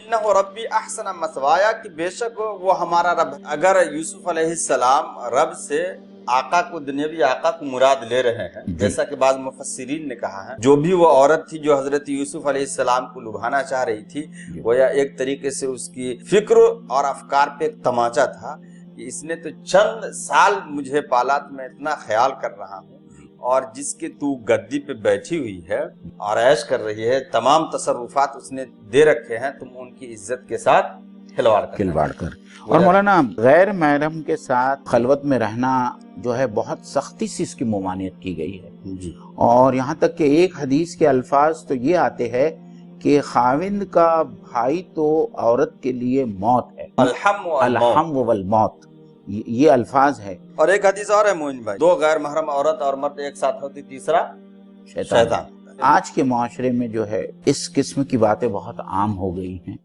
انہ ربی احسن مثوایا، کہ بے شک وہ ہمارا رب ہے۔ اگر یوسف علیہ السلام رب سے آقا کو، دنیاوی آقا کو مراد لے رہے ہیں، جیسا کہ بعض مفسرین نے کہا ہے، جو بھی وہ عورت تھی جو حضرت یوسف علیہ السلام کو لبھانا چاہ رہی تھی، گویا ایک طریقے سے اس کی فکر اور افکار پہ ایک تماچا تھا کہ اس نے تو چند سال مجھے پالا، تو میں اتنا خیال کر رہا ہوں، اور جس کے تو گدی پہ بیٹھی ہوئی ہے اور عیش کر رہی ہے، تمام تصرفات اس نے دے رکھے ہیں، تم ان کی عزت کے ساتھ کھلواڑ کر۔ اور مولانا غیر محرم کے ساتھ خلوت میں رہنا جو ہے بہت سختی سے اس کی ممانعت کی گئی ہے، جی، اور یہاں تک کہ ایک حدیث کے الفاظ تو یہ آتے ہیں کہ خاوند کا بھائی تو عورت کے لیے موت ہے، الحم والموت، یہ الفاظ ہے۔ اور ایک حدیث اور ہے مومن بھائی، دو غیر محرم عورت اور مرد ایک ساتھ ہوتی، تیسرا شیطان۔ آج کے معاشرے میں جو ہے اس قسم کی باتیں بہت عام ہو گئی ہیں،